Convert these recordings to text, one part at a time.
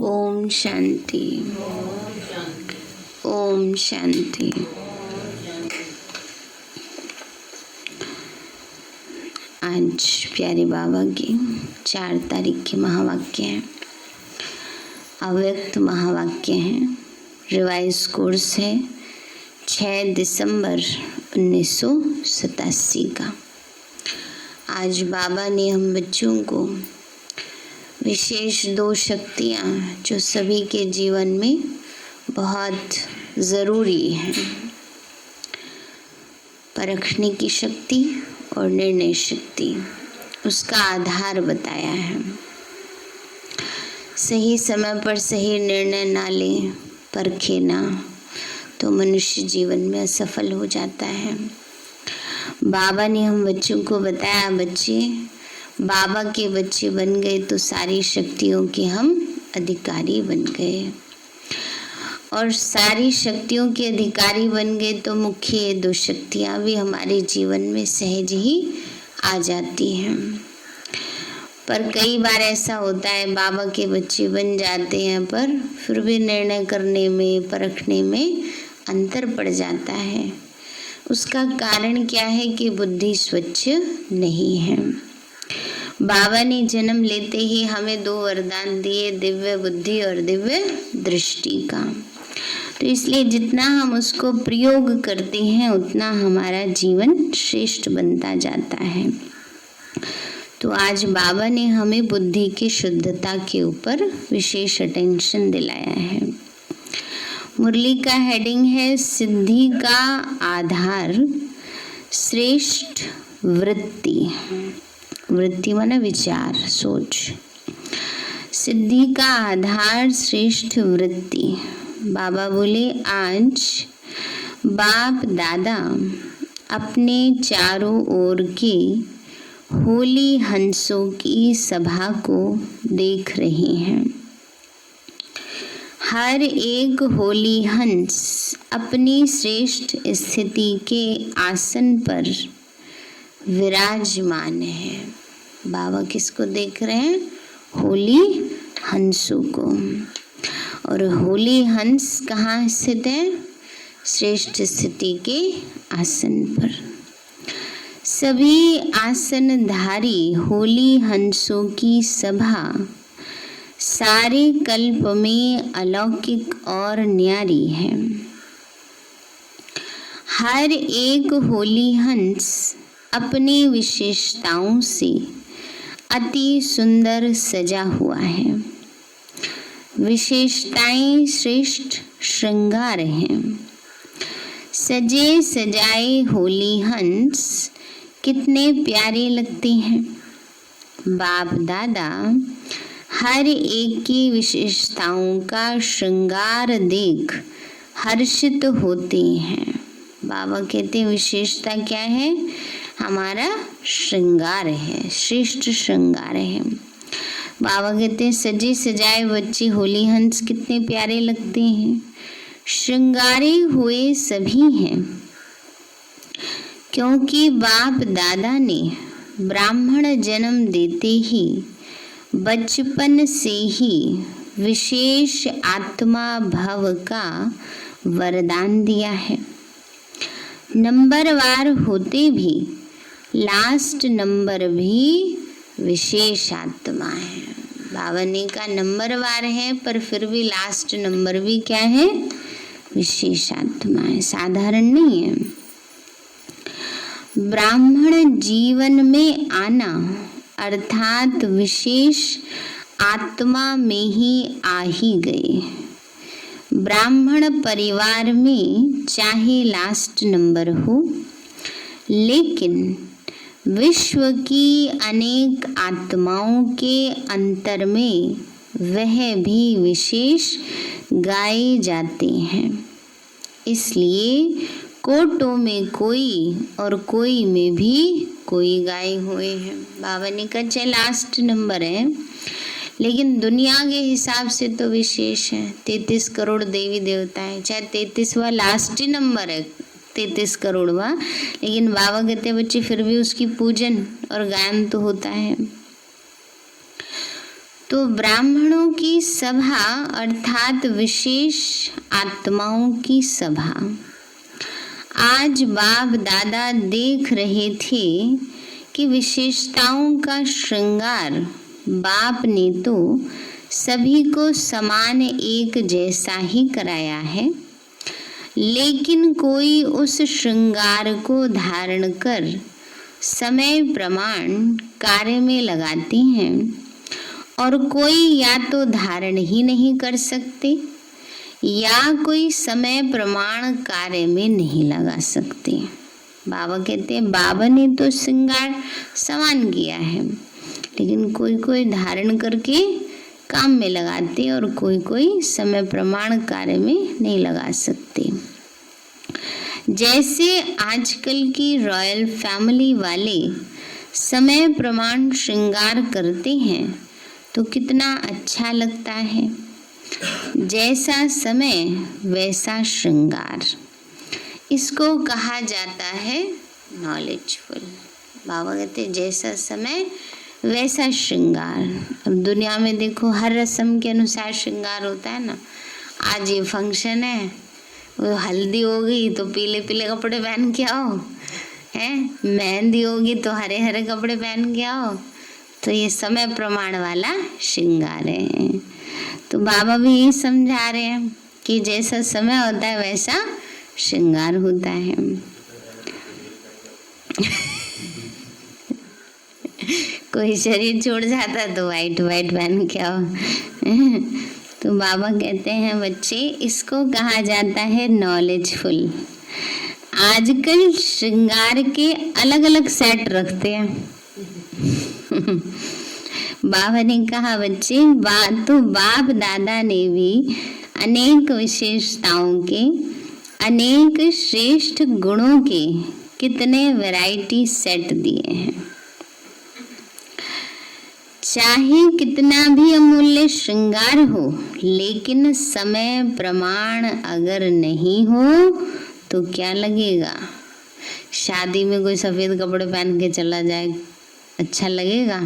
ओम शांति। ओम शांति। आज प्यारे बाबा की 4 तारीख के महावाक्य हैं। अव्यक्त महावाक्य हैं। रिवाइज कोर्स है 6 दिसंबर 1987 का। आज बाबा ने हम बच्चों को विशेष 2 शक्तियाँ जो सभी के जीवन में बहुत ज़रूरी हैं, परखने की शक्ति और निर्णय शक्ति, उसका आधार बताया है। सही समय पर सही निर्णय ना लें, परखे ना, तो मनुष्य जीवन में असफल हो जाता है। बाबा ने हम बच्चों को बताया, बच्चे बाबा के बच्चे बन गए तो सारी शक्तियों के हम अधिकारी बन गए, और सारी शक्तियों के अधिकारी बन गए तो मुख्य 2 शक्तियाँ भी हमारे जीवन में सहज ही आ जाती हैं। पर कई बार ऐसा होता है, बाबा के बच्चे बन जाते हैं पर फिर भी निर्णय करने में, परखने में अंतर पड़ जाता है। उसका कारण क्या है कि बुद्धि स्वच्छ नहीं है। बाबा ने जन्म लेते ही हमें 2 वरदान दिए, दिव्य बुद्धि और दिव्य दृष्टि का। तो इसलिए जितना हम उसको प्रयोग करते हैं उतना हमारा जीवन श्रेष्ठ बनता जाता है। तो आज बाबा ने हमें बुद्धि की शुद्धता के ऊपर विशेष अटेंशन दिलाया है। मुरली का हेडिंग है सिद्धि का आधार श्रेष्ठ वृत्ति। वृत्ति माने विचार, सोच। सिद्धि का आधार श्रेष्ठ वृत्ति। बाबा बोले, आज बाप दादा अपने चारों ओर के होली हंसों की सभा को देख रहे हैं। हर एक होली हंस अपनी श्रेष्ठ स्थिति के आसन पर विराजमान है। बाबा किसको देख रहे हैं? होली हंसों को। और होली हंस कहाँ स्थित है? श्रेष्ठ स्थिति के आसन पर। सभी आसनधारी होली हंसों की सभा सारे कल्प में अलौकिक और न्यारी है। हर एक होली हंस अपनी विशेषताओं से अति सुंदर सजा हुआ है। विशेषताएं श्रेष्ठ श्रृंगार हैं। सजे सजाए होली हंस कितने प्यारे लगते हैं। बाप दादा हर एक की विशेषताओं का श्रृंगार देख हर्षित होते हैं। बाबा कहते हैं विशेषता क्या है? हमारा श्रृंगार है, श्रेष्ठ श्रृंगार है। बाबा कहते हैं सजे सजाए बच्चे होली हंस कितने प्यारे लगते हैं। श्रृंगारे हुए सभी हैं, क्योंकि बाप दादा ने ब्राह्मण जन्म देते ही बचपन से ही विशेष आत्मा भव का वरदान दिया है। नंबरवार होते भी लास्ट नंबर भी विशेष आत्मा है। बाबा ने का नंबरवार है पर फिर भी लास्ट नंबर भी क्या है? विशेष आत्मा है, साधारण नहीं है। ब्राह्मण जीवन में आना अर्थात विशेष आत्मा में ही आ ही गए। ब्राह्मण परिवार में चाहे लास्ट नंबर हो, लेकिन विश्व की अनेक आत्माओं के अंतर में वह भी विशेष गाए जाते हैं। इसलिए कोटों में कोई और कोई में भी कोई गाए हुए हैं। बाबा ने कहा चाहे लास्ट नंबर है, लेकिन दुनिया के हिसाब से तो विशेष है। 33 करोड़ देवी देवता है, चाहे 33वां लास्ट ही नंबर है, 33 करोड़वा, लेकिन बाबा कहते हैं बच्चे फिर भी उसकी पूजन और गायन तो होता है। तो ब्राह्मणों की सभा अर्थात विशेष आत्माओं की सभा। आज बाप दादा देख रहे थे कि विशेषताओं का श्रृंगार बाप ने तो सभी को समान एक जैसा ही कराया है, लेकिन कोई उस श्रृंगार को धारण कर समय प्रमाण कार्य में लगाते हैं और कोई या तो धारण ही नहीं कर सकते या कोई समय प्रमाण कार्य में नहीं लगा सकते। बाबा कहते हैं बाबा ने तो श्रृंगार समान किया है, लेकिन कोई कोई धारण करके काम में लगाते और कोई कोई समय प्रमाण कार्य में नहीं लगा सकते। जैसे आजकल की रॉयल फैमिली वाले समय प्रमाण श्रृंगार करते हैं तो कितना अच्छा लगता है। जैसा समय वैसा श्रृंगार, इसको कहा जाता है नॉलेजफुल। बाबा कहते हैं जैसा समय वैसा श्रृंगार। अब दुनिया में देखो हर रस्म के अनुसार श्रृंगार होता है ना। आज ये फंक्शन है, वो हल्दी होगी तो पीले पीले कपड़े पहन के आओ, हैं मेहंदी होगी तो हरे हरे कपड़े पहन के आओ। तो ये समय प्रमाण वाला श्रृंगार है। तो बाबा भी ये समझा रहे हैं कि जैसा समय होता है वैसा श्रृंगार होता है। कोई शरीर छोड़ जाता तो वाइट वाइट पहन के आओ। तो बाबा कहते हैं बच्चे इसको कहा जाता है नॉलेजफुल। आजकल श्रृंगार के अलग अलग सेट रखते हैं। बाबा ने कहा बच्चे बाप दादा ने भी अनेक विशेषताओं के, अनेक श्रेष्ठ गुणों के कितने वैरायटी सेट दिए हैं। चाहे कितना भी अमूल्य श्रृंगार हो, लेकिन समय प्रमाण अगर नहीं हो तो क्या लगेगा। शादी में कोई सफेद कपड़े पहन के चला जाए, अच्छा लगेगा?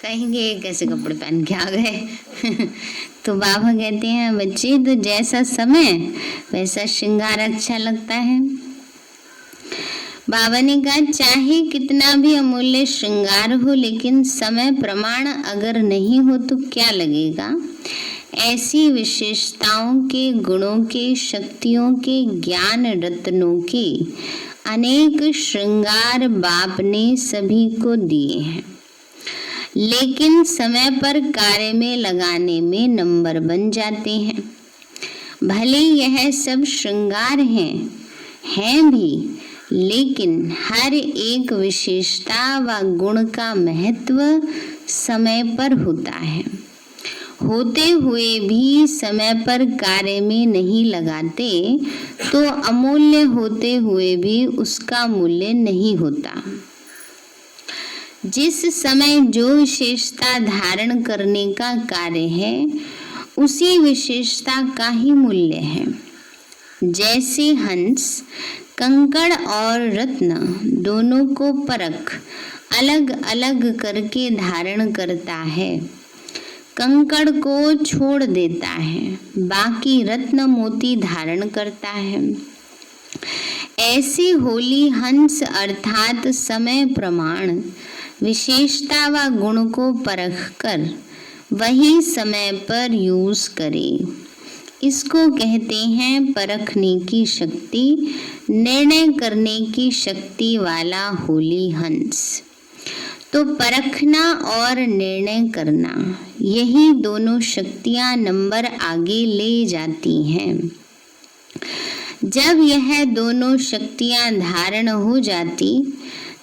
कहेंगे कैसे कपड़े पहन के आ गए। तो बाबा कहते हैं बच्चे तो जैसा समय वैसा श्रृंगार अच्छा लगता है। बाबा ने कहा चाहे कितना भी अमूल्य श्रृंगार हो, लेकिन समय प्रमाण अगर नहीं हो तो क्या लगेगा। ऐसी विशेषताओं के, गुणों के, शक्तियों के, ज्ञान रत्नों के अनेक श्रृंगार बाप ने सभी को दिए हैं, लेकिन समय पर कार्य में लगाने में नंबर बन जाते हैं। भले यह सब श्रृंगार हैं भी, लेकिन हर एक विशेषता व गुण का महत्व समय पर होता है। होते हुए भी समय पर कार्य में नहीं लगाते तो अमूल्य होते हुए भी उसका मूल्य नहीं होता। जिस समय जो विशेषता धारण करने का कार्य है, उसी विशेषता का ही मूल्य है। जैसे हंस कंकड़ और रत्न दोनों को परख अलग अलग करके धारण करता है। कंकड़ को छोड़ देता है, बाकी रत्न मोती धारण करता है। ऐसे होली हंस अर्थात समय प्रमाण विशेषता व गुण को परख कर वही समय पर यूज करे। इसको कहते हैं परखने की शक्ति, निर्णय करने की शक्ति वाला होली हंस। तो परखना और निर्णय करना, यही दोनों शक्तियां नंबर आगे ले जाती हैं। जब यह दोनों शक्तियां धारण हो जाती,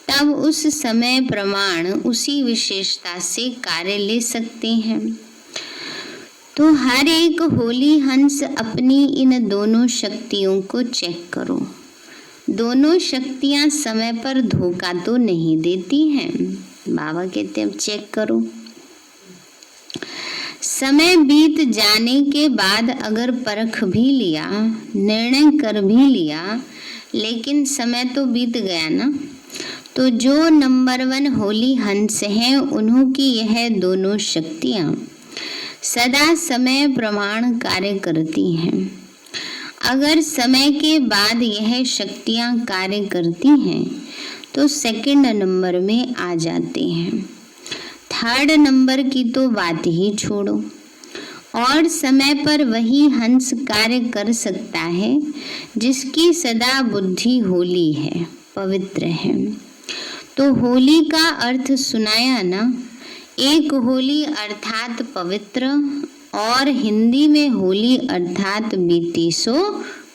तब उस समय प्रमाण उसी विशेषता से कार्य ले सकते हैं। तो हर एक होली हंस अपनी इन दोनों शक्तियों को चेक करो। दोनों शक्तियां समय पर धोखा तो नहीं देती हैं। बाबा कहते हैं चेक करो। समय बीत जाने के बाद अगर परख भी लिया, निर्णय कर भी लिया, लेकिन समय तो बीत गया ना, तो जो नंबर 1 होली हंस हैं, उन्हों की यह दोनों शक्तियां सदा समय प्रमाण कार्य करती हैं। अगर समय के बाद यह शक्तियां कार्य करती हैं, तो सेकंड नंबर में आ जाते हैं। थर्ड नंबर की तो बात ही छोड़ो। और समय पर वही हंस कार्य कर सकता है जिसकी सदा बुद्धि होली है, पवित्र है। तो होली का अर्थ सुनाया ना, एक होली अर्थात पवित्र, और हिंदी में होली अर्थात बीती सो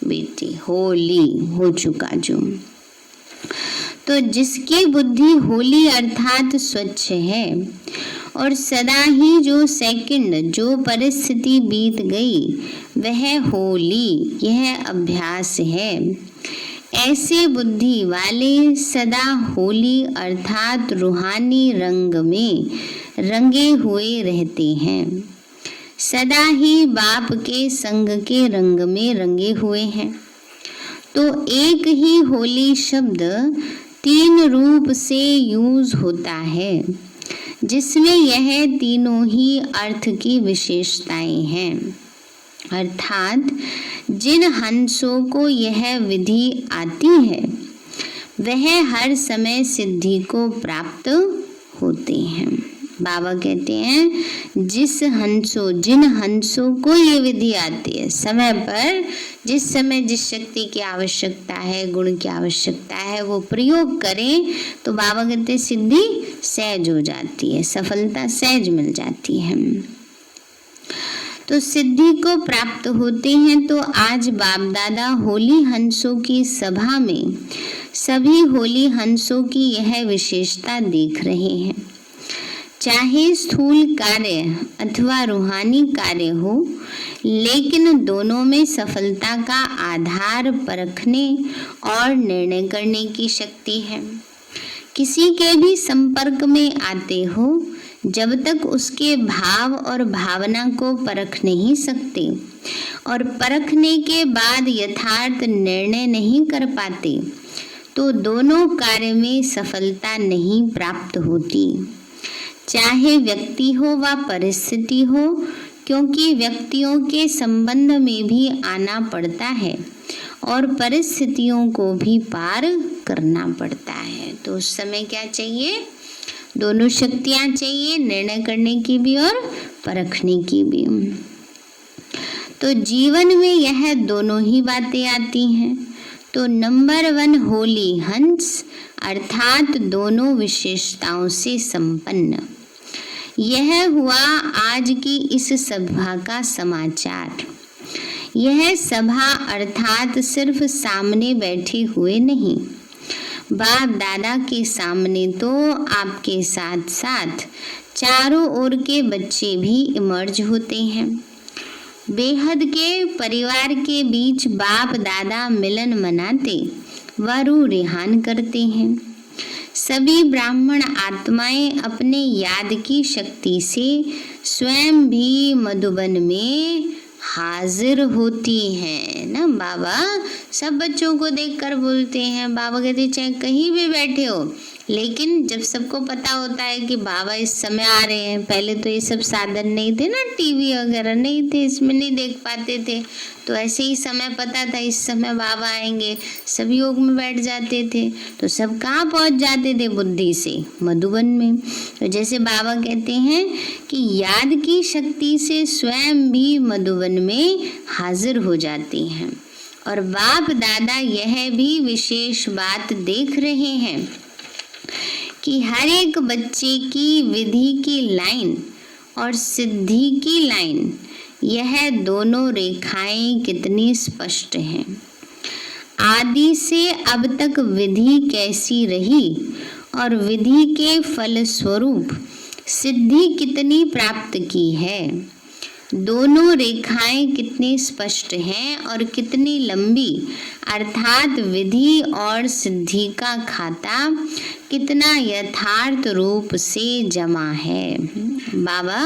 बीती, होली हो चुका जो। तो जिसकी बुद्धि होली अर्थात स्वच्छ है, और सदा ही जो सेकंड जो परिस्थिति बीत गई वह होली, यह अभ्यास है। ऐसे बुद्धि वाले सदा होली अर्थात रूहानी रंग में रंगे हुए रहते हैं, सदा ही बाप के संग के रंग में रंगे हुए हैं। तो एक ही होली शब्द 3 रूप से यूज होता है, जिसमें यह तीनों ही अर्थ की विशेषताएं हैं। अर्थात जिन हंसों को यह विधि आती है, वह हर समय सिद्धि को प्राप्त होते हैं। बाबा कहते हैं जिन हंसों को ये विधि आती है, समय पर जिस समय जिस शक्ति की आवश्यकता है, गुण की आवश्यकता है, वो प्रयोग करें, तो बाबा कहते हैं सिद्धि सहज हो जाती है, सफलता सहज मिल जाती है। तो सिद्धि को प्राप्त होते हैं। तो आज बाप दादा होली हंसों की सभा में सभी होली हंसों की यह विशेषता देख रहे हैं। चाहे स्थूल कार्य अथवा रूहानी कार्य हो, लेकिन दोनों में सफलता का आधार परखने और निर्णय करने की शक्ति है। किसी के भी संपर्क में आते हो, जब तक उसके भाव और भावना को परख नहीं सकते और परखने के बाद यथार्थ निर्णय नहीं कर पाते, तो दोनों कार्य में सफलता नहीं प्राप्त होती। चाहे व्यक्ति हो व परिस्थिति हो, क्योंकि व्यक्तियों के संबंध में भी आना पड़ता है और परिस्थितियों को भी पार करना पड़ता है। तो उस समय क्या चाहिए? दोनों शक्तियां चाहिए, निर्णय करने की भी और परखने की भी। तो जीवन में यह दोनों ही बातें आती हैं। तो नंबर 1 होली हंस अर्थात दोनों विशेषताओं से संपन्न। यह हुआ आज की इस सभा का समाचार। यह सभा अर्थात सिर्फ सामने बैठे हुए नहीं, बाप दादा के सामने तो आपके साथ साथ चारों ओर के बच्चे भी इमर्ज होते हैं। बेहद के परिवार के बीच बाप दादा मिलन मनाते व रूह रिहान करते हैं। सभी ब्राह्मण आत्माएं अपने याद की शक्ति से स्वयं भी मधुबन में हाजिर होती हैं ना। बाबा सब बच्चों को देखकर बोलते हैं। बाबा कहते हैं चाहे कहीं भी बैठे हो, लेकिन जब सबको पता होता है कि बाबा इस समय आ रहे हैं, पहले तो ये सब साधन नहीं थे ना, टीवी वगैरह नहीं थे, इसमें नहीं देख पाते थे, तो ऐसे ही समय पता था इस समय बाबा आएंगे, सब योग में बैठ जाते थे। तो सब कहाँ पहुँच जाते थे बुद्धि से? मधुबन में। तो जैसे बाबा कहते हैं कि याद की शक्ति से स्वयं भी मधुबन में हाजिर हो जाती हैं, और बाप दादा यह भी विशेष बात देख रहे हैं कि हर एक बच्चे की विधि की लाइन और सिद्धि की लाइन, यह दोनों रेखाएं कितनी स्पष्ट हैं। आदि से अब तक विधि कैसी रही और विधि के फलस्वरूप सिद्धि कितनी प्राप्त की है। दोनों रेखाएं कितनी स्पष्ट हैं और कितनी लंबी, अर्थात विधि और सिद्धि का खाता कितना यथार्थ रूप से जमा है। बाबा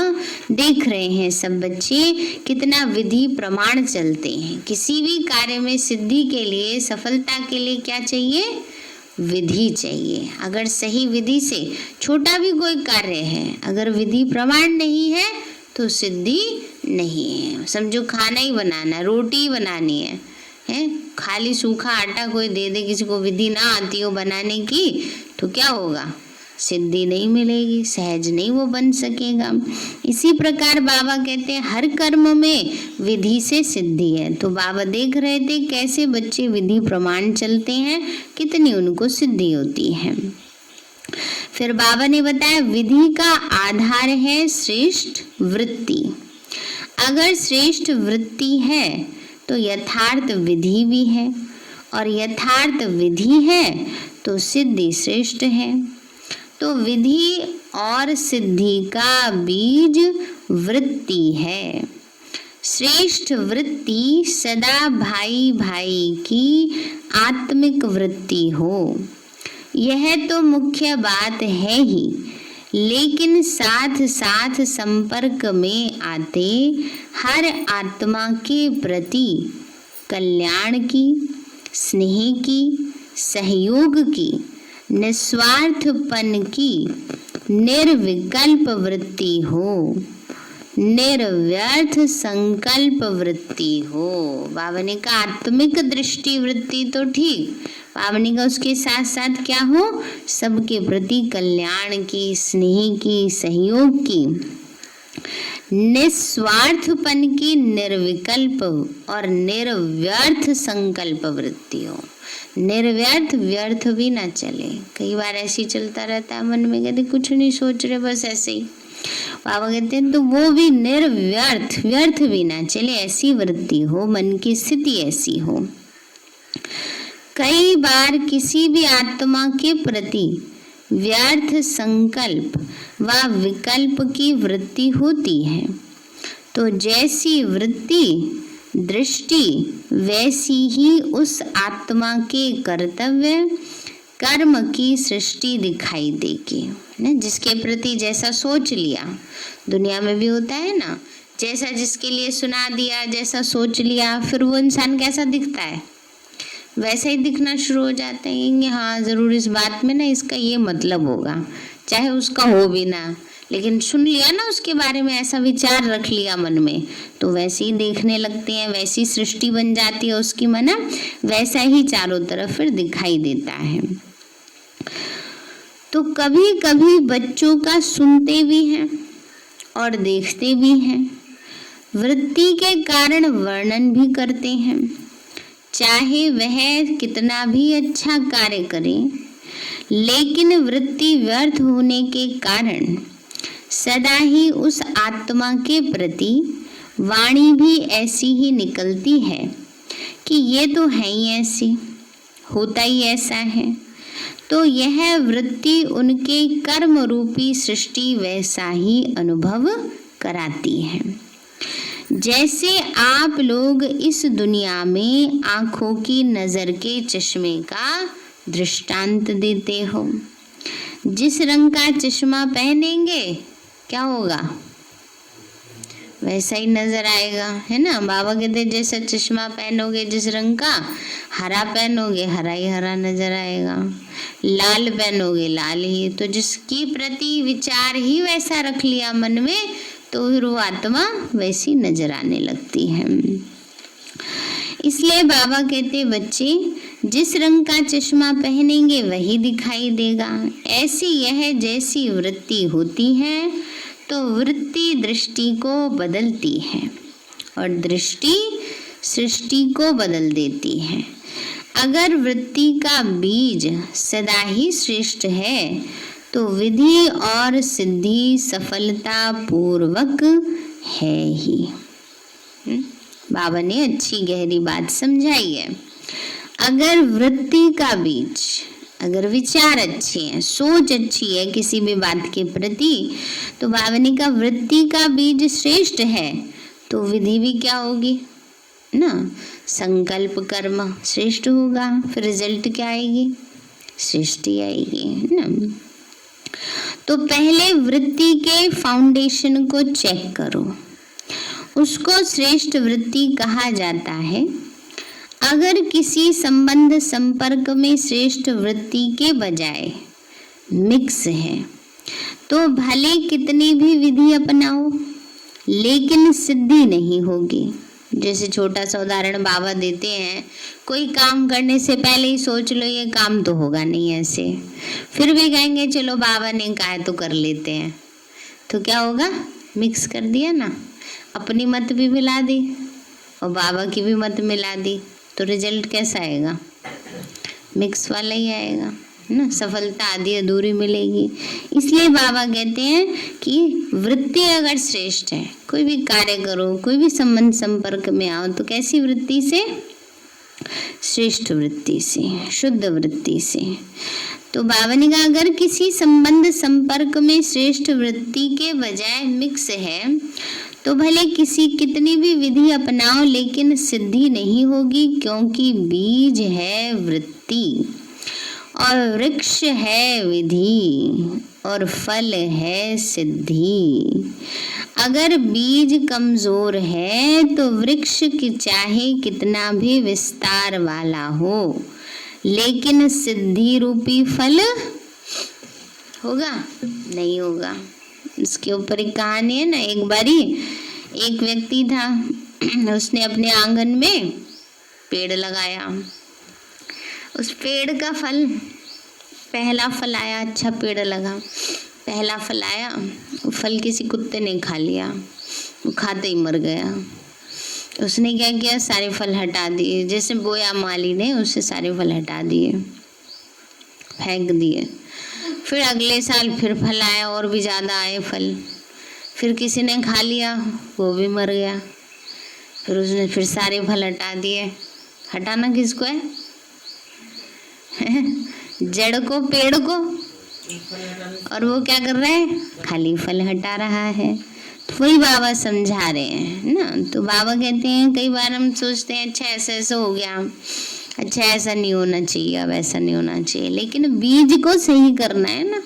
देख रहे हैं सब बच्चे कितना विधि प्रमाण चलते हैं। किसी भी कार्य में सिद्धि के लिए, सफलता के लिए क्या चाहिए? विधि चाहिए। अगर सही विधि से छोटा भी कोई कार्य है, अगर विधि प्रमाण नहीं है तो सिद्धि नहीं है। समझो खाना ही बनाना, रोटी बनानी है, खाली सूखा आटा कोई दे दे, किसी को विधि ना आती हो बनाने की, तो क्या होगा? सिद्धि नहीं मिलेगी, सहज नहीं वो बन सकेगा। इसी प्रकार बाबा कहते हैं हर कर्म में विधि से सिद्धि है। तो बाबा देख रहे थे कैसे बच्चे विधि प्रमाण चलते हैं, कितनी उनको सिद्धि होती है। फिर बाबा ने बताया विधि का आधार है श्रेष्ठ वृत्ति। अगर श्रेष्ठ वृत्ति है तो यथार्थ विधि भी है, और यथार्थ विधि है तो सिद्धि श्रेष्ठ है। तो विधि और सिद्धि का बीज वृत्ति है। श्रेष्ठ वृत्ति सदा भाई भाई की आत्मिक वृत्ति हो, यह तो मुख्य बात है ही, लेकिन साथ साथ संपर्क में आते हर आत्मा के प्रति कल्याण की, स्नेह की, सहयोग की, निस्वार्थपन की निर्विकल्प वृत्ति हो, निर्व्यर्थ संकल्प वृत्ति हो। बाबा ने कहा आत्मिक दृष्टि वृत्ति तो ठीक, बाबा ने कहा उसके साथ साथ क्या हो? सबके प्रति कल्याण की, स्नेह की, सहयोग की, निस्वार्थपन की, निर्विकल्प और निर्व्यर्थ संकल्प वृत्ति हो। निर्व्यर्थ, व्यर्थ भी ना चले। कई बार ऐसे ही चलता रहता है मन में, कहते कुछ नहीं सोच रहे, बस ऐसे ही। बाबा कहते हैं तो वो भी निर्व्यर्थ, व्यर्थ भी ना चले, ऐसी वृत्ति हो, मन की स्थिति ऐसी हो। कई बार किसी भी आत्मा के प्रति व्यर्थ संकल्प व विकल्प की वृत्ति होती है, तो जैसी वृत्ति दृष्टि वैसी ही उस आत्मा के कर्तव्य कर्म की सृष्टि दिखाई देगी ना। जिसके प्रति जैसा सोच लिया, दुनिया में भी होता है ना, जैसा जिसके लिए सुना दिया, जैसा सोच लिया, फिर वो इंसान कैसा दिखता है? वैसा ही दिखना शुरू हो जाता है कि हाँ जरूर इस बात में ना इसका ये मतलब होगा, चाहे उसका हो भी ना, लेकिन सुन लिया ना उसके बारे में, ऐसा विचार रख लिया मन में, तो वैसे ही देखने लगते हैं, वैसी सृष्टि बन जाती है उसकी, मना वैसा ही चारों तरफ फिर दिखाई देता है। तो कभी कभी बच्चों का सुनते भी हैं और देखते भी हैं, वृत्ति के कारण वर्णन भी करते हैं, चाहे वह कितना भी अच्छा कार्य करे, लेकिन वृत्ति व्यर्थ होने के कारण सदा ही उस आत्मा के प्रति वाणी भी ऐसी ही निकलती है कि ये तो है ही ऐसी, होता ही ऐसा है। तो यह वृत्ति उनके कर्म रूपी सृष्टि वैसा ही अनुभव कराती है। जैसे आप लोग इस दुनिया में आंखों की नजर के चश्मे का दृष्टांत देते हो। जिस रंग का चश्मा पहनेंगे क्या होगा? वैसा ही नजर आएगा, है ना। बाबा कहते जैसा चश्मा पहनोगे जिस रंग का, हरा पहनोगे हरा ही हरा नजर आएगा, लाल पहनोगे लाल ही। तो जिसकी प्रति विचार ही वैसा रख लिया मन में, तो फिर वो आत्मा वैसी नजर आने लगती है। इसलिए बाबा कहते बच्चे जिस रंग का चश्मा पहनेंगे वही दिखाई देगा। ऐसी यह जैसी वृत्ति होती है तो वृत्ति दृष्टि को बदलती है और दृष्टि सृष्टि को बदल देती है। अगर वृत्ति का बीज सदा ही श्रेष्ठ है तो विधि और सिद्धि सफलता पूर्वक है ही। बाबा ने अच्छी गहरी बात समझाई है। अगर वृत्ति का बीज, अगर विचार अच्छे हैं, सोच अच्छी है किसी भी बात के प्रति, तो बाबा ने कहा वृत्ति का बीज श्रेष्ठ है तो विधि भी क्या होगी ना, संकल्प कर्म श्रेष्ठ होगा, फिर रिजल्ट क्या आएगी, सृष्टि आएगी, है ना। तो पहले वृत्ति के फाउंडेशन को चेक करो, उसको श्रेष्ठ वृत्ति कहा जाता है। अगर किसी संबंध संपर्क में श्रेष्ठ वृत्ति के बजाय मिक्स है तो भले कितनी भी विधि अपनाओ लेकिन सिद्धि नहीं होगी। जैसे छोटा सा उदाहरण बाबा देते हैं, कोई काम करने से पहले ही सोच लो ये काम तो होगा नहीं ऐसे, फिर भी कहेंगे चलो बाबा ने कहा है तो कर लेते हैं, तो क्या होगा, मिक्स कर दिया ना, अपनी मत भी मिला दी और बाबा की भी मत मिला दी, तो रिजल्ट कैसा आएगा, मिक्स वाला ही आएगा, है ना। सफलता आधी अधूरी मिलेगी। इसलिए बाबा कहते हैं कि वृत्ति अगर श्रेष्ठ है, कोई भी कार्य करो, कोई भी संबंध संपर्क में आओ, तो कैसी वृत्ति से, श्रेष्ठ वृत्ति से, शुद्ध वृत्ति से। तो बाबा ने कहा अगर किसी संबंध संपर्क में श्रेष्ठ वृत्ति के बजाय मिक्स है तो भले किसी कितनी भी विधि अपनाओ लेकिन सिद्धि नहीं होगी, क्योंकि बीज है वृत्ति और वृक्ष है विधि और फल है सिद्धि। अगर बीज कमजोर है तो वृक्ष की चाहे कितना भी विस्तार वाला हो लेकिन सिद्धि रूपी फल होगा नहीं होगा। इसके ऊपर एक कहानी है ना, एक बारी एक व्यक्ति था, उसने अपने आंगन में पेड़ लगाया, उस पेड़ का फल, पहला फल आया, अच्छा पेड़ लगा, पहला फल आया, वो फल किसी कुत्ते ने खा लिया, वो खाते ही मर गया। उसने क्या किया, सारे फल हटा दिए, जैसे बोया माली ने उससे सारे फल हटा दिए, फेंक दिए। फिर अगले साल फिर फल आया और भी ज़्यादा आए फल, फिर किसी ने खा लिया, वो भी मर गया। फिर उसने फिर सारे फल हटा दिए। हटाना किसको है जड़ को, पेड़ को, और वो क्या कर रहा है, खाली फल हटा रहा है। तो वही बाबा समझा रहे हैं ना। तो बाबा कहते हैं कई बार हम सोचते हैं अच्छा ऐसा ऐसा हो गया, अच्छा ऐसा नहीं होना चाहिए, अब ऐसा नहीं होना चाहिए, लेकिन बीज को सही करना है ना।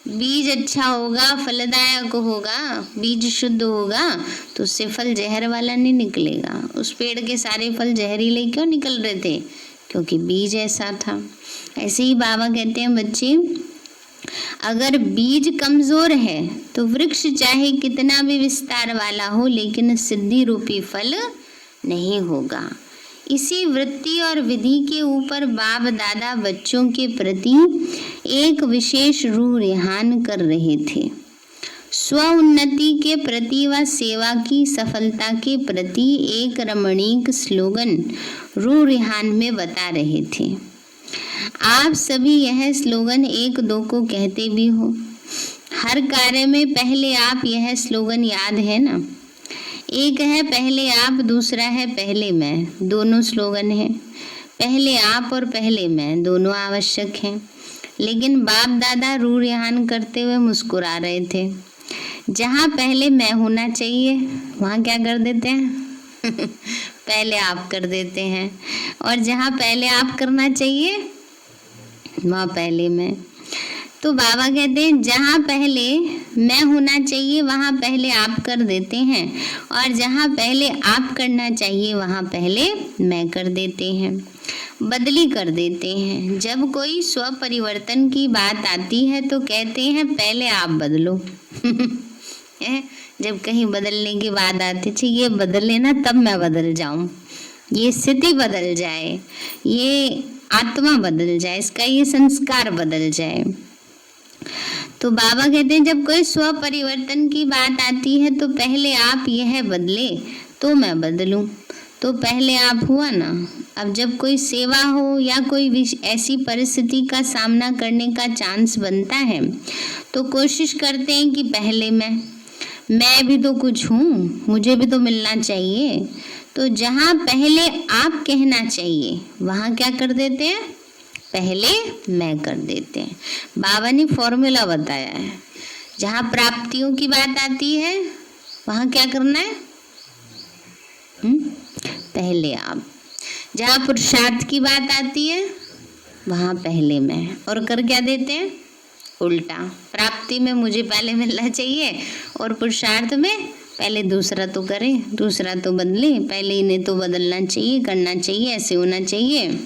बीज अच्छा होगा, फलदायक होगा, बीज शुद्ध होगा तो उससे फल जहर वाला नहीं निकलेगा। उस पेड़ के सारे फल जहरीले क्यों निकल रहे थे, क्योंकि बीज ऐसा था। ऐसे ही बाबा कहते हैं बच्चे अगर बीज कमजोर है तो वृक्ष चाहे कितना भी विस्तार वाला हो लेकिन सिद्धि रूपी फल नहीं होगा। इसी वृत्ति और विधि के ऊपर बाप दादा बच्चों के प्रति एक विशेष रूह रेहान कर रहे थे। स्व उन्नति के प्रति व सेवा की सफलता के प्रति एक रमणीक स्लोगन रूह रेहान में बता रहे थे। आप सभी यह स्लोगन एक दो को कहते भी हो। हर कार्य में पहले आप, यह स्लोगन याद है ना। एक है पहले आप, दूसरा है पहले मैं, दोनों स्लोगन है। पहले आप और पहले मैं दोनों आवश्यक हैं, लेकिन बाप दादा रूह रेहान करते हुए मुस्कुरा रहे थे। जहाँ पहले मैं होना चाहिए वहाँ क्या कर देते हैं पहले आप कर देते हैं, और जहाँ पहले आप करना चाहिए वहाँ पहले मैं। तो बाबा कहते हैं जहाँ पहले मैं होना चाहिए वहाँ पहले आप कर देते हैं, और जहाँ पहले आप करना चाहिए वहाँ पहले मैं कर देते हैं, बदली कर देते हैं। जब कोई स्व परिवर्तन की बात आती है तो कहते हैं पहले आप बदलो। जब कहीं बदलने की बात आती है, ये बदले ना तब मैं बदल जाऊं, ये स्थिति बदल जाए, ये आत्मा बदल जाए, इसका ये संस्कार बदल जाए। तो बाबा कहते हैं जब कोई स्व परिवर्तन की बात आती है तो पहले आप यह बदले तो मैं बदलूं। तो पहले आप हुआ ना। अब जब कोई सेवा हो या कोई ऐसी परिस्थिति का सामना करने का चांस बनता है तो कोशिश करते हैं कि पहले मैं भी तो कुछ हूँ, मुझे भी तो मिलना चाहिए। तो जहाँ पहले आप कहना चाहिए वहाँ क्या कर देते हैं, पहले मैं कर देते हैं। बाबा ने फॉर्मूला बताया है, जहाँ प्राप्तियों की बात आती है वहाँ क्या करना है, पहले आप। जहाँ पुरुषार्थ की बात आती है वहाँ पहले मैं, और कर क्या देते हैं, उल्टा। प्राप्ति में मुझे पहले मिलना चाहिए और पुरुषार्थ में पहले दूसरा तो करे, दूसरा तो बदले, पहले इन्हें तो बदलना चाहिए, करना चाहिए, ऐसे होना चाहिए।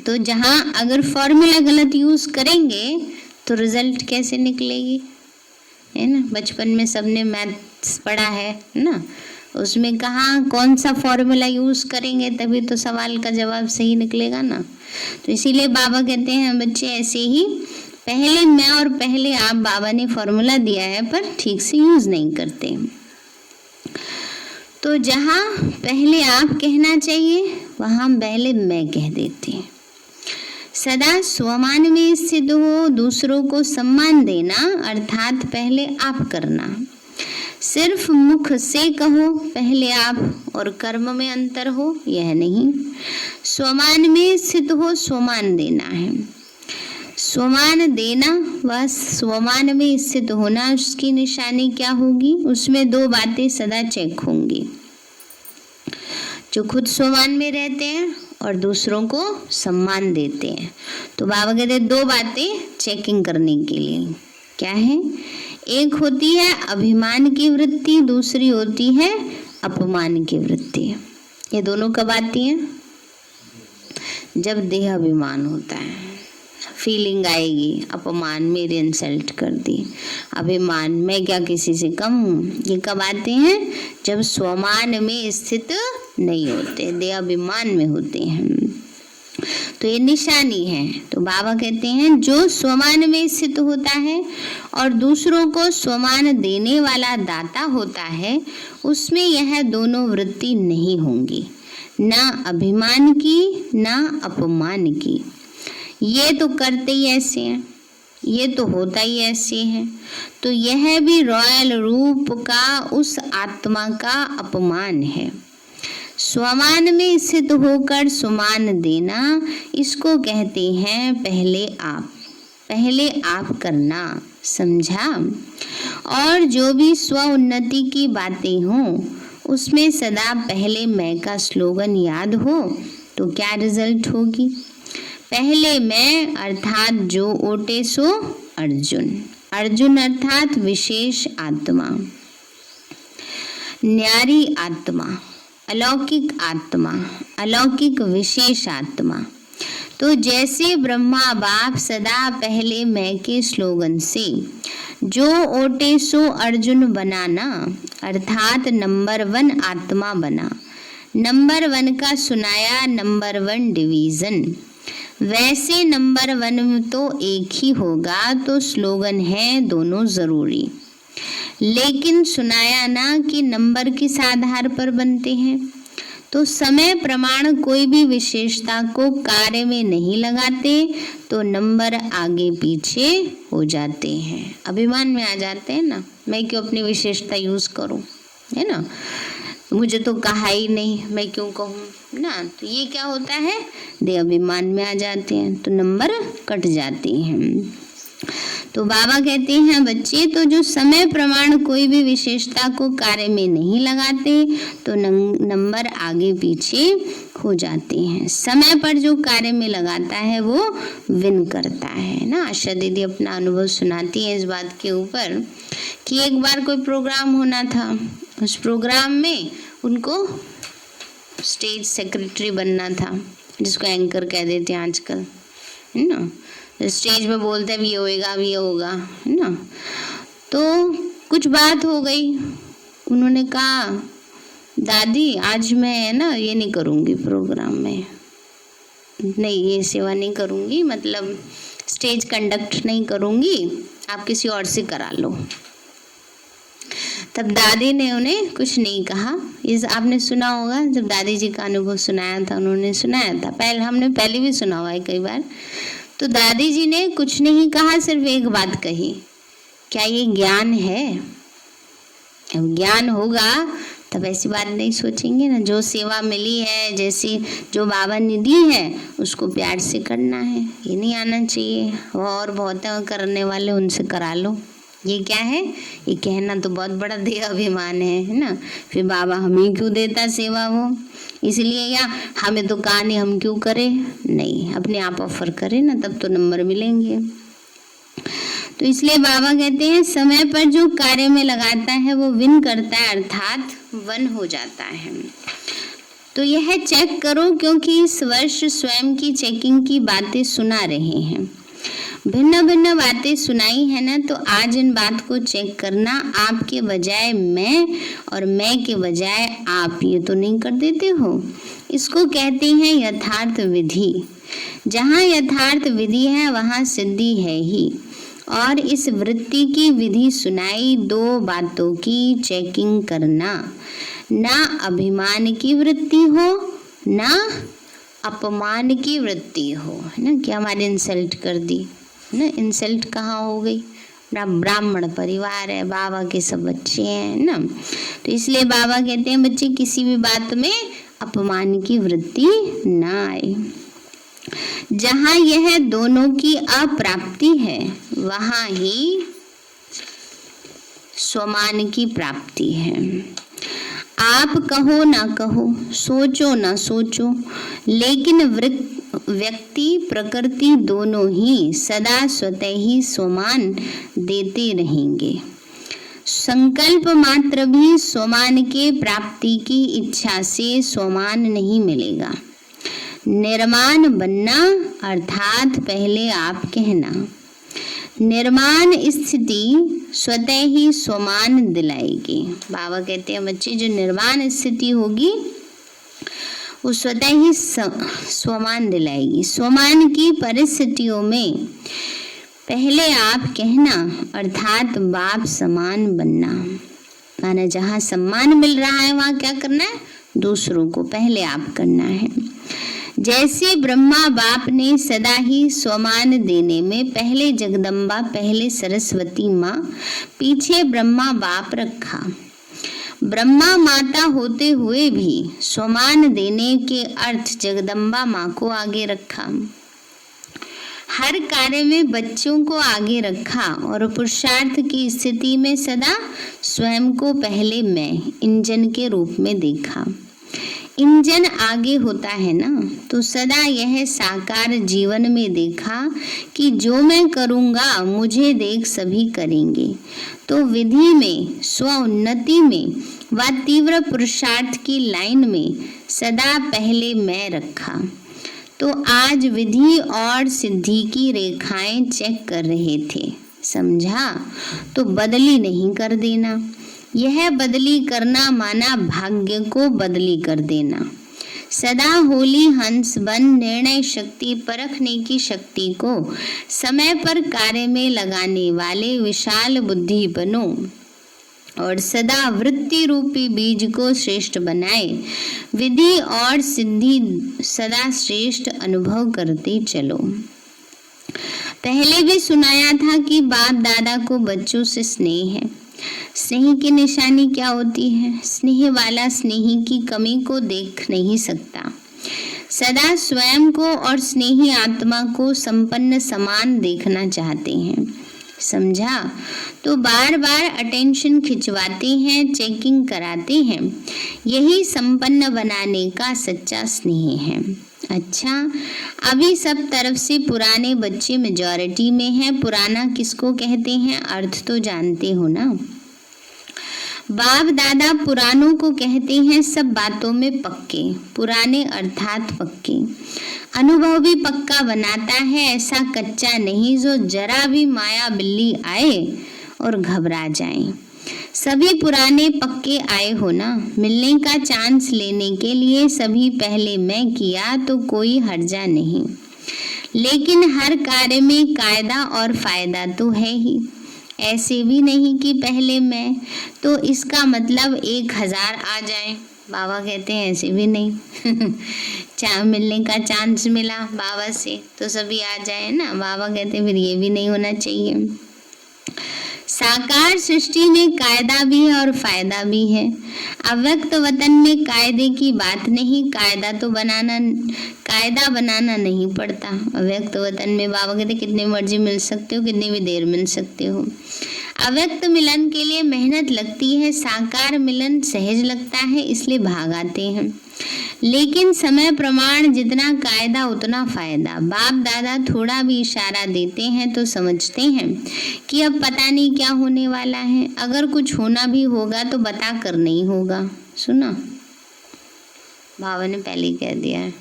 तो जहाँ अगर फॉर्मूला गलत यूज करेंगे तो रिजल्ट कैसे निकलेगी, है ना। बचपन में सबने मैथ्स पढ़ा है ना, उसमें कहाँ कौन सा फॉर्मूला यूज करेंगे तभी तो सवाल का जवाब सही निकलेगा ना। तो इसीलिए बाबा कहते हैं बच्चे ऐसे ही पहले मैं और पहले आप, बाबा ने फॉर्मूला दिया है पर ठीक से यूज नहीं करते। तो जहाँ पहले आप कहना चाहिए वहाँ पहले मैं कह देते हैं। सदा स्वमान में स्थित हो, दूसरों को सम्मान देना अर्थात पहले आप करना। सिर्फ मुख से कहो पहले आप और कर्म में अंतर हो, यह नहीं। स्वमान में स्थित हो, स्वमान देना है। स्वमान देना व स्वमान में स्थित होना, उसकी निशानी क्या होगी, उसमें दो बातें सदा चेक होंगी। जो खुद स्वमान में रहते हैं और दूसरों को सम्मान देते हैं। तो बाबा कहते हैं दो बातें चेकिंग करने के लिए, क्या है, एक होती है अभिमान की वृत्ति, दूसरी होती है अपमान की वृत्ति। ये दोनों कब आती हैं, जब देह अभिमान होता है, फीलिंग आएगी अपमान, मेरे इंसल्ट कर दी, अभिमान, मैं क्या किसी से कम हूँ। ये कब आते हैं, जब स्वमान में स्थित नहीं होते, देह अभिमान में होते हैं। तो ये निशानी है। तो बाबा कहते हैं जो स्वमान में स्थित होता है और दूसरों को स्वमान देने वाला दाता होता है, उसमें यह दोनों वृत्ति नहीं होंगी, ना अभिमान की ना अपमान की। ये तो करते ही ऐसे हैं, ये तो होता ही ऐसे है, तो यह भी रॉयल रूप का उस आत्मा का अपमान है। स्वमान में स्थित होकर सुमान देना, इसको कहते हैं पहले आप करना, समझा। और जो भी स्व उन्नति की बातें हों उसमें सदा पहले मैं का स्लोगन याद हो तो क्या रिजल्ट होगी, पहले मैं अर्थात जो ओटे सो अर्जुन, अर्जुन अर्थात विशेष आत्मा, न्यारी आत्मा, अलौकिक विशेष आत्मा। तो जैसे ब्रह्मा बाप सदा पहले मैं के स्लोगन से जो ओटे सो अर्जुन बनाना अर्थात नंबर 1 आत्मा बना, नंबर 1 का सुनाया नंबर 1 डिवीजन, वैसे नंबर 1 में तो एक ही होगा, तो स्लोगन है दोनों जरूरी। लेकिन सुनाया ना कि नंबर किस आधार पर बनते हैं, तो समय प्रमाण कोई भी विशेषता को कार्य में नहीं लगाते तो नंबर आगे पीछे हो जाते हैं, अभिमान में आ जाते हैं ना, मैं क्यों अपनी विशेषता यूज करूं, है ना, मुझे तो कहा ही नहीं, मैं क्यों कहूँ ना। तो ये क्या होता है, दे अभिमान में आ जाते हैं तो नंबर कट जाते हैं। तो बाबा कहते हैं बच्चे तो जो समय प्रमाण कोई भी विशेषता को कार्य में नहीं लगाते तो नंबर आगे पीछे हो जाती हैं। समय पर जो कार्य में लगाता है वो विन करता है ना। आशा दीदी अपना अनुभव सुनाती है इस बात के ऊपर कि एक बार कोई प्रोग्राम होना था, उस प्रोग्राम में उनको स्टेज सेक्रेटरी बनना था, जिसको एंकर कह देते हैं आजकल, है ना। स्टेज पे बोलते हैं ये होएगा ये होगा, है ना। तो कुछ बात हो गई, उन्होंने कहा दादी आज मैं है ना ये नहीं करूँगी प्रोग्राम में, नहीं ये सेवा नहीं करूँगी, मतलब स्टेज कंडक्ट नहीं करूँगी, आप किसी और से करा लो। तब दादी ने उन्हें कुछ नहीं कहा। इस आपने सुना होगा, जब दादी जी का अनुभव सुनाया था, उन्होंने सुनाया था, हमने पहले भी सुना हुआ है कई बार। तो दादी जी ने कुछ नहीं कहा, सिर्फ एक बात कही, क्या ये ज्ञान है? अब ज्ञान होगा तब ऐसी बात नहीं सोचेंगे ना। जो सेवा मिली है, जैसी जो बाबा ने दी है, उसको प्यार से करना है। ये नहीं आना चाहिए वो और बहुत है करने वाले, उनसे करा लो। ये क्या है? ये कहना तो बहुत बड़ा देह अभिमान है ना। फिर बाबा हमें क्यों देता सेवा वो, इसलिए या हमें तो कहा नहीं, हम क्यों करें? नहीं, अपने आप ऑफर करें ना, तब तो नंबर मिलेंगे। तो इसलिए बाबा कहते हैं समय पर जो कार्य में लगाता है वो विन करता है, अर्थात वन हो जाता है। तो यह चेक करो, क्योंकि इस वर्ष स्वयं की चेकिंग की बातें सुना रहे हैं। भिन्न भिन्न बातें सुनाई है ना, तो आज इन बात को चेक करना, आपके बजाय मैं और मैं के बजाय आप, ये तो नहीं कर देते हो। इसको कहते हैं यथार्थ विधि। जहाँ यथार्थ विधि है वहाँ सिद्धि है ही। और इस वृत्ति की विधि सुनाई दो बातों की चेकिंग करना, ना अभिमान की वृत्ति हो ना अपमान की वृत्ति हो, है ना। कि हमारे इंसल्ट कर दी ना, इंसल्ट कहाँ हो गई? ब्राह्मण परिवार है, बाबा के सब बच्चे हैं ना। तो इसलिए बाबा कहते हैं बच्चे किसी भी बात में अपमान की वृत्ति ना आए। जहाँ यह दोनों की अप्राप्ति है वहाँ ही स्वमान की प्राप्ति है। आप कहो ना कहो, सोचो ना सोचो, लेकिन व्यक्ति प्रकृति दोनों ही सदा स्वतः ही स्वमान देते रहेंगे। संकल्प मात्र भी स्वमान के प्राप्ति की इच्छा से स्वमान नहीं मिलेगा। निर्माण बनना अर्थात पहले आप कहना। निर्माण स्थिति स्वतः ही स्वमान दिलाएगी। बाबा कहते हैं बच्चे जो निर्माण स्थिति होगी वो स्वतः ही स्वमान दिलाएगी। स्वमान की परिस्थितियों में पहले आप कहना अर्थात बाप समान बनना। माना जहाँ सम्मान मिल रहा है वहाँ क्या करना है? दूसरों को पहले आप करना है। जैसे ब्रह्मा बाप ने सदा ही स्वमान देने में पहले जगदम्बा, पहले सरस्वती माँ, पीछे ब्रह्मा बाप रखा। ब्रह्मा माता होते हुए भी स्वमान देने के अर्थ जगदम्बा माँ को आगे रखा। हर कार्य में बच्चों को आगे रखा और पुरुषार्थ की स्थिति में सदा स्वयं को पहले मैं इंजन के रूप में देखा। इंजन आगे होता है ना, तो सदा यह साकार जीवन में देखा कि जो मैं करूँगा मुझे देख सभी करेंगे। तो विधि में, स्व उन्नति में व तीव्र पुरुषार्थ की लाइन में सदा पहले मैं रखा। तो आज विधि और सिद्धि की रेखाएं चेक कर रहे थे, समझा? तो बदली नहीं कर देना। यह बदली करना माना भाग्य को बदली कर देना। सदा होली हंस बन निर्णय शक्ति, परखने की शक्ति को समय पर कार्य में लगाने वाले विशाल बुद्धि बनो और सदा वृत्ति रूपी बीज को श्रेष्ठ बनाए। विधि और सिद्धि सदा श्रेष्ठ अनुभव करते चलो। पहले भी सुनाया था कि बाप दादा को बच्चों से स्नेह है। स्नेह की निशानी क्या होती है? स्नेह वाला स्नेही की कमी को देख नहीं सकता। सदा स्वयं को और स्नेही आत्मा को संपन्न समान देखना चाहते हैं। समझा? तो बार बार अटेंशन खिंचवाते हैं, चेकिंग कराते हैं। यही संपन्न बनाने का सच्चा स्नेह है। अच्छा, अभी सब तरफ से पुराने बच्चे मेजॉरिटी में हैं। पुराना किसको कहते हैं, अर्थ तो जानते हो ना। बाप दादा पुरानों को कहते हैं सब बातों में पक्के। पुराने अर्थात पक्के। अनुभव भी पक्का बनाता है, ऐसा कच्चा नहीं जो जरा भी माया बिल्ली आए और घबरा जाए। सभी पुराने पक्के आए हो ना, मिलने का चांस लेने के लिए सभी पहले मैं किया तो कोई हर्जा नहीं। लेकिन हर कार्य में कायदा और फायदा तो है ही। ऐसे भी नहीं कि पहले मैं, तो इसका मतलब 1000 आ जाए। बाबा कहते हैं ऐसे भी नहीं। मिलने का चांस मिला बाबा से तो सभी आ जाए ना। बाबा कहते हैं फिर ये भी नहीं होना चाहिए। साकार सृष्टि में कायदा भी है और फायदा भी है। अव्यक्त वतन में कायदे की बात नहीं, कायदा बनाना नहीं पड़ता। अव्यक्त वतन में बाबा कहते कितने मर्जी मिल सकते हो, कितनी भी देर मिल सकते हो। अव्यक्त मिलन के लिए मेहनत लगती है, साकार मिलन सहज लगता है, इसलिए भाग आते हैं। लेकिन समय प्रमाण जितना कायदा उतना फायदा। बाप दादा थोड़ा भी इशारा देते हैं तो समझते हैं कि अब पता नहीं क्या होने वाला है। अगर कुछ होना भी होगा तो बता कर नहीं होगा। सुना, बाबा ने पहले ही कह दिया है।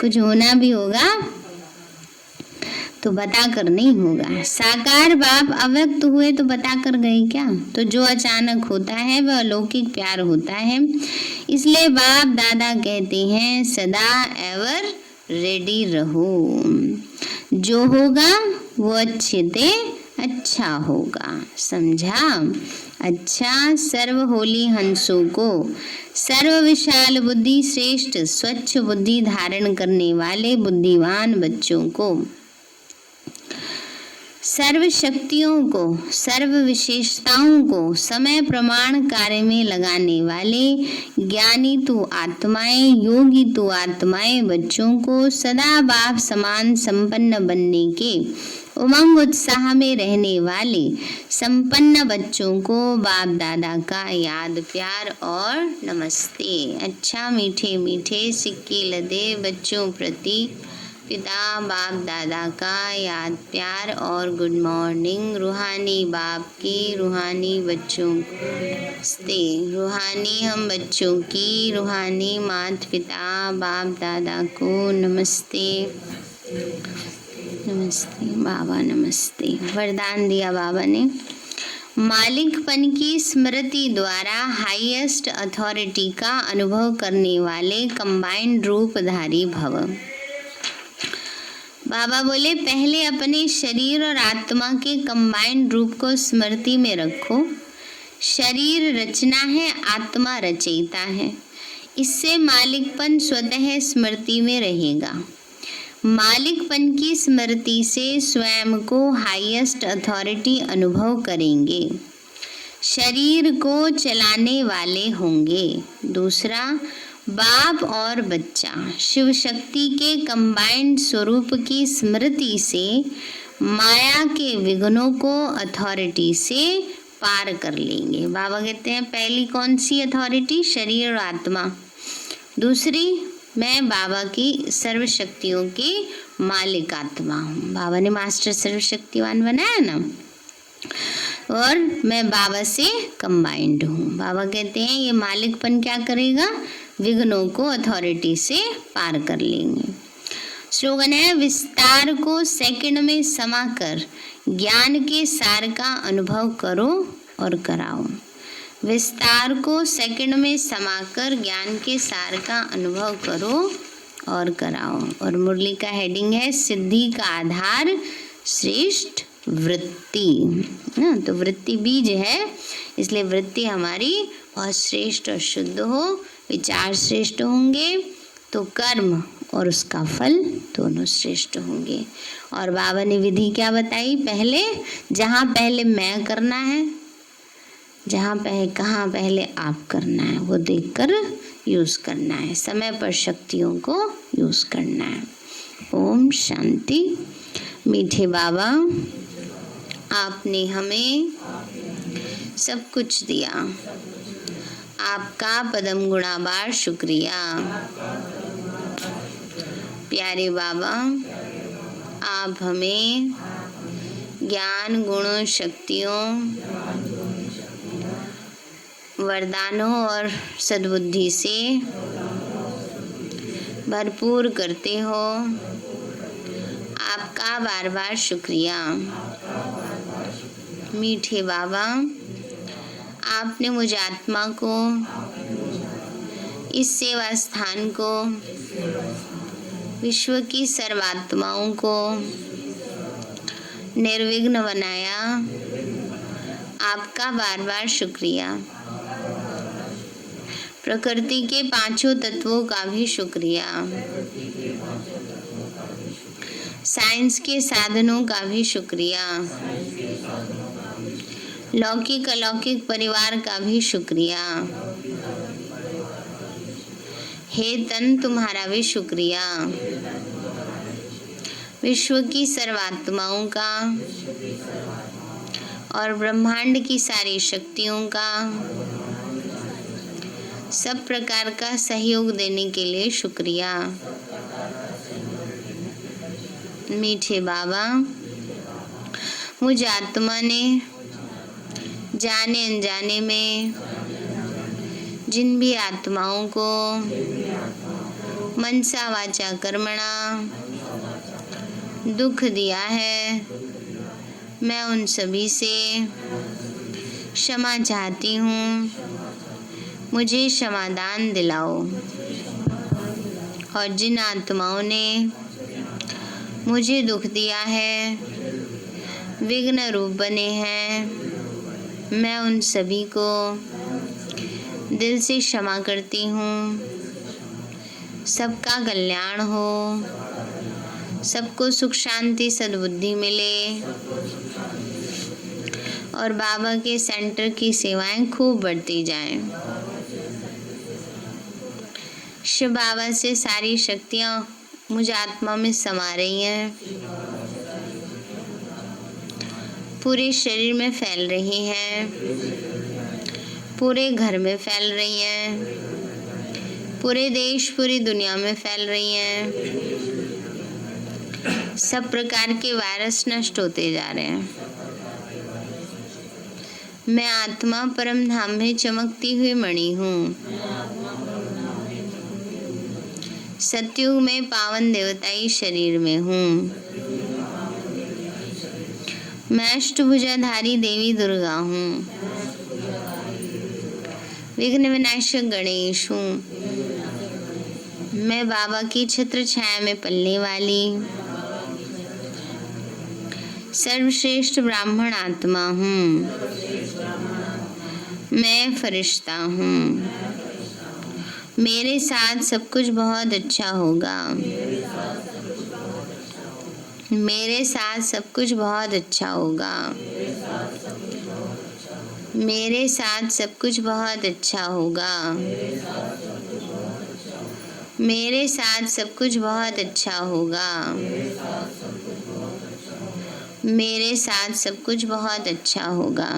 कुछ होना भी होगा तो बता कर नहीं होगा। साकार बाप अव्यक्त हुए तो बता कर गए क्या? तो जो अचानक होता है वह अलौकिक प्यार होता है। इसलिए बाप दादा कहते हैं सदा एवर रेडी रहो। जो होगा वो अच्छे से अच्छा होगा। समझा? अच्छा, सर्व होली हंसों को, सर्व विशाल बुद्धि श्रेष्ठ स्वच्छ बुद्धि धारण करने वाले बुद्धिमान बच्चों को, सर्व शक्तियों को, सर्व विशेषताओं को समय प्रमाण कार्य में लगाने वाले ज्ञानी तो आत्माएं, योगी तो आत्माएं बच्चों को सदा बाप समान संपन्न बनने के उमंग उत्साह में रहने वाले संपन्न बच्चों को बाप दादा का याद प्यार और नमस्ते। अच्छा, मीठे मीठे सिक्के लदे बच्चों प्रति पिता बाप दादा का याद प्यार और गुड मॉर्निंग। रूहानी बाप की, रूहानी बच्चों को नमस्ते। रूहानी हम बच्चों की, रूहानी माता पिता बाप दादा को नमस्ते। नमस्ते बाबा, नमस्ते। वरदान दिया बाबा ने, मालिकपन की स्मृति द्वारा हाईएस्ट अथॉरिटी का अनुभव करने वाले कंबाइंड रूपधारी भव। बाबा बोले पहले अपने शरीर और आत्मा के कंबाइंड रूप को स्मृति में रखो। शरीर रचना है, आत्मा रचयिता है। इससे मालिकपन स्वतः स्मृति में रहेगा। मालिकपन की स्मृति से स्वयं को हाईएस्ट अथॉरिटी अनुभव करेंगे। शरीर को चलाने वाले होंगे। दूसरा, बाप और बच्चा शिव शक्ति के कंबाइंड स्वरूप की स्मृति से माया के विघ्नों को अथॉरिटी से पार कर लेंगे। बाबा कहते हैं पहली कौन सी अथॉरिटी? शरीर और आत्मा। दूसरी, मैं बाबा की सर्व शक्तियों की मालिक आत्मा हूँ। बाबा ने मास्टर सर्वशक्तिवान बनाया ना, और मैं बाबा से कंबाइंड हूँ। बाबा कहते हैं ये मालिकपन क्या करेगा? विघ्नों को अथॉरिटी से पार कर लेंगे। स्लोगन है, विस्तार को सेकंड में समाकर ज्ञान के सार का अनुभव करो और कराओ। विस्तार को सेकंड में समाकर ज्ञान के सार का अनुभव करो और कराओ। और मुरली का हेडिंग है, सिद्धि का आधार श्रेष्ठ वृत्ति ना। तो वृत्ति बीज है, इसलिए वृत्ति हमारी बहुत श्रेष्ठ और शुद्ध हो। विचार श्रेष्ठ होंगे तो कर्म और उसका फल दोनों श्रेष्ठ होंगे। और बाबा ने विधि क्या बताई? पहले जहाँ पहले मैं करना है, कहाँ पहले आप करना है, वो देखकर यूज करना है। समय पर शक्तियों को यूज करना है। ओम शांति। मीठे बाबा आपने हमें सब कुछ दिया। आपका पदम गुणाबार शुक्रिया। प्यारे बाबा, आप हमें ज्ञान, गुणों, शक्तियों, वरदानों और सद्बुद्धि से भरपूर करते हो। आपका बार बार शुक्रिया। मीठे बाबा, आपने मुझ आत्मा को, इस सेवा स्थान को, विश्व की सर्वात्माओं को निर्विघ्न बनाया। आपका बार बार शुक्रिया। प्रकृति के पांचों तत्वों का भी शुक्रिया। साइंस के साधनों का भी शुक्रिया। लौकिक अलौकिक परिवार का भी शुक्रिया। हे तन, तुम्हारा भी शुक्रिया। विश्व की सर्वात्माओं का और ब्रह्मांड की सारी शक्तियों का सब प्रकार का सहयोग देने के लिए शुक्रिया। मीठे बाबा, मुझ आत्मा ने जाने अनजाने में जिन भी आत्माओं को मनसा वाचा कर्मणा दुख दिया है, मैं उन सभी से क्षमा चाहती हूँ। मुझे क्षमादान दिलाओ। और जिन आत्माओं ने मुझे दुख दिया है, विघ्न रूप बने हैं, मैं उन सभी को दिल से क्षमा करती हूँ। सबका कल्याण हो, सबको सुख शांति सद्बुद्धि मिले और बाबा के सेंटर की सेवाएं खूब बढ़ती जाएं। शिव बाबा से सारी शक्तियाँ मुझ आत्मा में समा रही हैं, पूरे शरीर में फैल रही हैं, पूरे घर में फैल रही हैं, पूरे देश पूरी दुनिया में फैल रही हैं। सब प्रकार के वायरस नष्ट होते जा रहे हैं। मैं आत्मा परम धाम में चमकती हुई मणि हूँ। सतयुग में पावन देवताई शरीर में हूँ। मैं अष्टभुजाधारी देवी दुर्गा हूँ। विघ्न विनाशक गणेश हूँ। मैं बाबा की छत्र छाया में पलने वाली सर्वश्रेष्ठ ब्राह्मण आत्मा हूँ। मैं फरिश्ता हूँ। मेरे साथ सब कुछ बहुत अच्छा होगा। मेरे साथ सब कुछ बहुत अच्छा होगा। मेरे साथ सब कुछ बहुत अच्छा होगा। मेरे साथ सब कुछ बहुत अच्छा होगा। मेरे साथ सब कुछ बहुत अच्छा होगा।